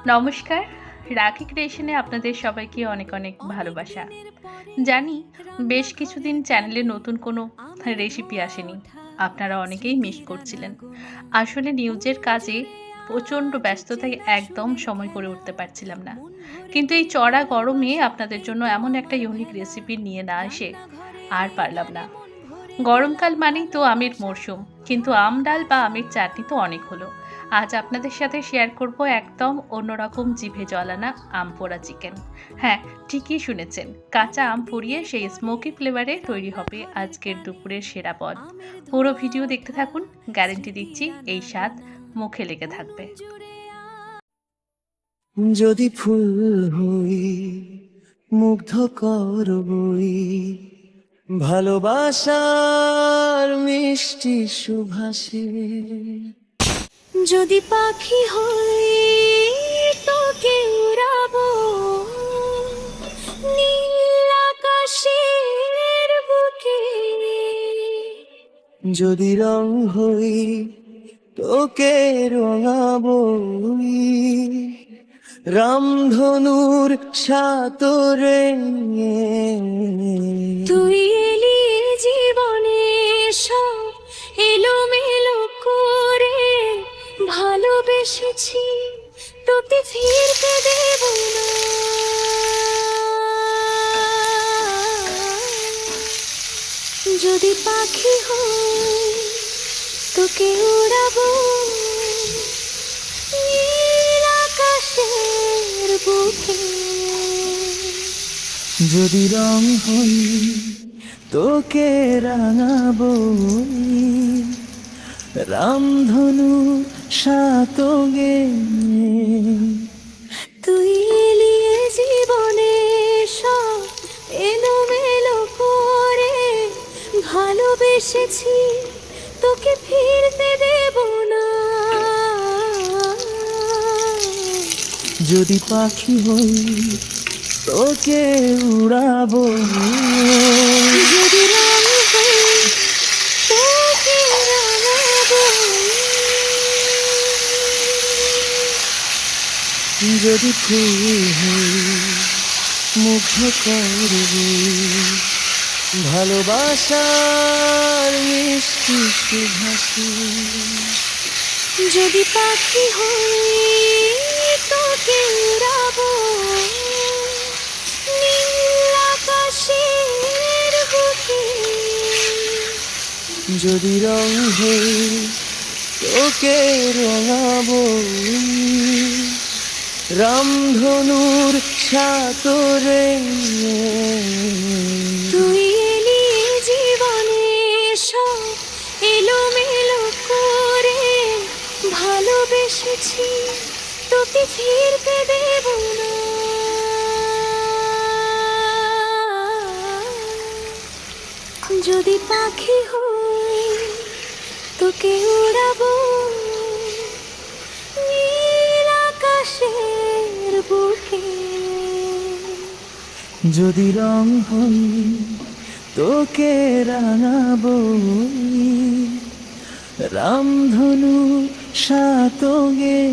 নমস্কার। রাখি ক্রিয়েশনে আপনাদের সবাইকে অনেক, অনেক ভালোবাসা। জানি বেশ কিছুদিন চ্যানেলে নতুন কোনো রেসিপি আসেনি। আপনারা অনেকেই মিস করছিলেন। আসলে নিউজের কাজে প্রচণ্ড ব্যস্ততায় একদম সময় করে উঠতে পারছিলাম না। কিন্তু এই চড়া গরমে আপনাদের জন্য এমন একটা ইউনিক রেসিপি নিয়ে না এসে আর পারলাম না। গরমকাল মানেই তো আমের মরশুম, কিন্তু আম ডাল বা আমের চাটনি তো অনেক হলো। আজ আপনাদের সাথে শেয়ার করব একদম অন্যরকম জিভে জল আনা আম পোড়া চিকেন। হ্যাঁ, ঠিকই শুনেছেন, কাঁচা আম পুড়িয়ে সেই স্মোকি ফ্লেভারে তৈরি হবে আজকের দুপুরের সেরা পদ। পুরো ভিডিও দেখতে থাকুন, গ্যারেন্টি দিচ্ছি এই স্বাদ মুখে লেগে থাকবে। যদি ফুল হই মুগ্ধ করবই, ভালোবাসার মিষ্টি সুভাষে। যদি পাখি হই তোকে উড়াবো নীল আকাশের বুকে। যদি রং হই তোকে রঙাবই রামধনুর সাতরে। তুই এলি জীবনে সব এলোমেলো করে, ভালোবেসেছি তোকে ফিরতে দেব না। যদি পাখি হই তোকে উড়াবো নীল আকাশের বুকে। যদি রং হই তোকে রাঙাবো রামধনু সাতগে। তুই এলিয়ে জীবনে সব এলোমেলো করে, ভালোবেসেছি তোকে ফিরতে দেব না। যদি পাখি হই তোকে উড়াবো, যদি রং হই তোকে রাঙাবো, যদি ফুল হই মুগ্ধ করবো ভালোবাসার মিষ্টি সুভাষে। যদি পাখি হই তোকে উড়াবো নীল আকাশের বুকে। যদি রং হই তোকে রঙাবো রামধনুর সাতরে। তুই এলি জীবনে সব এলোমেলো করে, ভালোবেসেছি তোকে ফিরতে দেব না। যদি পাখি হই তোকে উড়াবো নীল আকাশের বুকে। যদি রং হই তোকে রাঙাবো রামধনু সাতগে।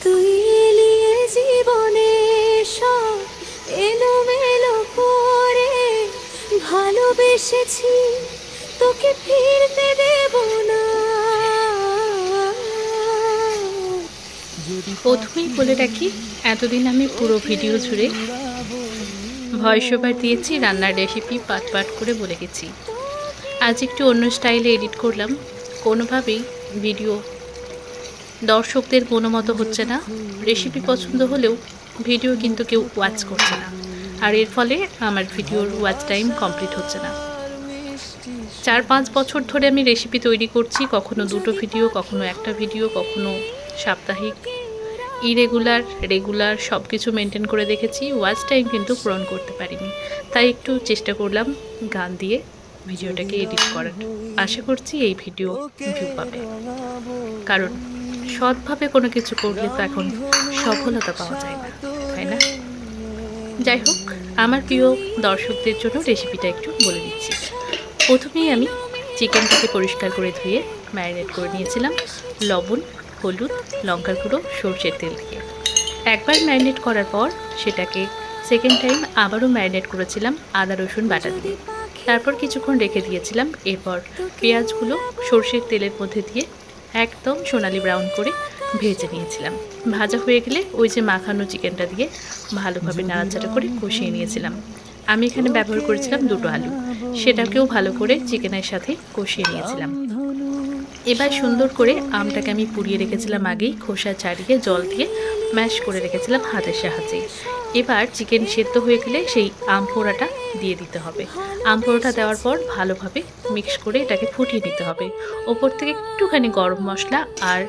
তুই এলিয়ে জীবনে সব এলোমেলো করে, ভালোবেসেছি তোকে ফিরতে দেব না। প্রথমেই বলে রাখি, এতদিন আমি পুরো ভিডিও জুড়ে ভয়েস ওভার দিয়েছি, রান্নার রেসিপি পাট পাট করে বলে গেছি। আজ একটু অন্য স্টাইলে এডিট করলাম। কোনোভাবেই ভিডিও দর্শকদের মনোমতো হচ্ছে না। রেসিপি পছন্দ হলেও ভিডিও কিন্তু কেউ ওয়াচ করছে না, আর এর ফলে আমার ভিডিওর ওয়াচ টাইম কমপ্লিট হচ্ছে না। 4-5 বছর ধরে আমি রেসিপি তৈরি করছি, কখনো দুটো ভিডিও, কখনো একটা ভিডিও, কখনো সাপ্তাহিক, ইরেগুলার, রেগুলার সব কিছু মেনটেন করে দেখেছি। ওয়াচ টাইম কিন্তু পূরণ করতে পারিনি, তাই একটু চেষ্টা করলাম গান দিয়ে ভিডিওটাকে এডিট করার। আশা করছি এই ভিডিও ভিউ পাবে, কারণ সৎভাবে কোনো কিছু করলে তো এখন সফলতা পাওয়া যায় না, তাই না? যাই হোক, আমার প্রিয় দর্শকদের জন্য রেসিপিটা একটু বলে দিচ্ছি। প্রথমেই আমি চিকেনটাকে পরিষ্কার করে ধুয়ে ম্যারিনেট করে নিয়েছিলাম লবণ হলুদ, লঙ্কার গুঁড়ো, সরষের তেল দিয়ে একবার ম্যারিনেট করার পর সেটাকে সেকেন্ড টাইম আবারও ম্যারিনেট করেছিলাম আদা রসুন বাটা দিয়ে। তারপর কিছুক্ষণ রেখে দিয়েছিলাম। এরপর পেঁয়াজগুলো সরষের তেলের মধ্যে দিয়ে একদম সোনালি ব্রাউন করে ভেজে নিয়েছিলাম। ভাজা হয়ে গেলে ওই যে মাখানো চিকেনটা দিয়ে ভালোভাবে নাড়াচাড়া করে কষিয়ে নিয়েছিলাম। আমি এখানে ব্যবহার করেছিলাম 2টো আলু, সেটাকেও ভালো করে চিকেনের সাথে কষিয়ে নিয়েছিলাম। এবার সুন্দর করে আমটাকে আমি পুড়িয়ে রেখেছিলাম আগেই, খোসা ছাড়িয়ে জল দিয়ে ম্যাশ করে রেখেছিলাম হাতের সাহায্যে। এবার চিকেন সেদ্ধ হয়ে গেলে সেই আম পোড়াটা দিয়ে দিতে হবে। আম পোড়াটা দেওয়ার পর ভালোভাবে মিক্স করে এটাকে ফুটিয়ে নিতে হবে। ওপর থেকে একটুখানি গরম মশলা আর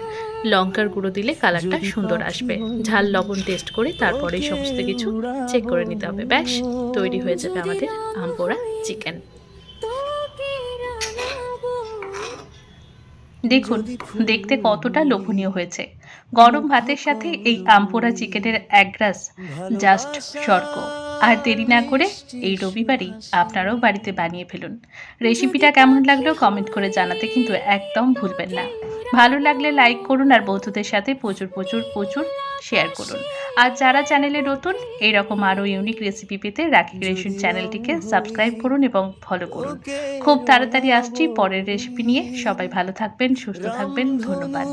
লঙ্কার গুঁড়ো দিলে কালারটা সুন্দর আসবে। ঝাল লবণ টেস্ট করে তারপরে সমস্ত কিছু চেক করে নিতে হবে। ব্যাস, তৈরি হয়ে যাবে আমাদের আম পোড়া চিকেন। দেখুন দেখতে কতটা লোভনীয় হয়েছে। গরম ভাতের সাথে এই আমপোড়া চিকেনের এক গ্রাস জাস্ট স্বর্গ। আর দেরি না করে এই রবিবারই আপনারাও বাড়িতে বানিয়ে ফেলুন। রেসিপিটা কেমন লাগলো কমেন্ট করে জানাতে কিন্তু একদম ভুলবেন না। ভালো লাগলে লাইক করুন আর বন্ধুদের সাথে প্রচুর প্রচুর প্রচুর শেয়ার করুন। আর যারা চ্যানেলে নতুন এরকম আরও ইউনিক রেসিপি পেতে রাখি ক্রিয়েশন চ্যানেলটিকে সাবস্ক্রাইব করুন এবং ফলো করুন। খুব তাড়াতাড়ি আসছি পরের রেসিপি নিয়ে। সবাই ভালো থাকবেন, সুস্থ থাকবেন। ধন্যবাদ।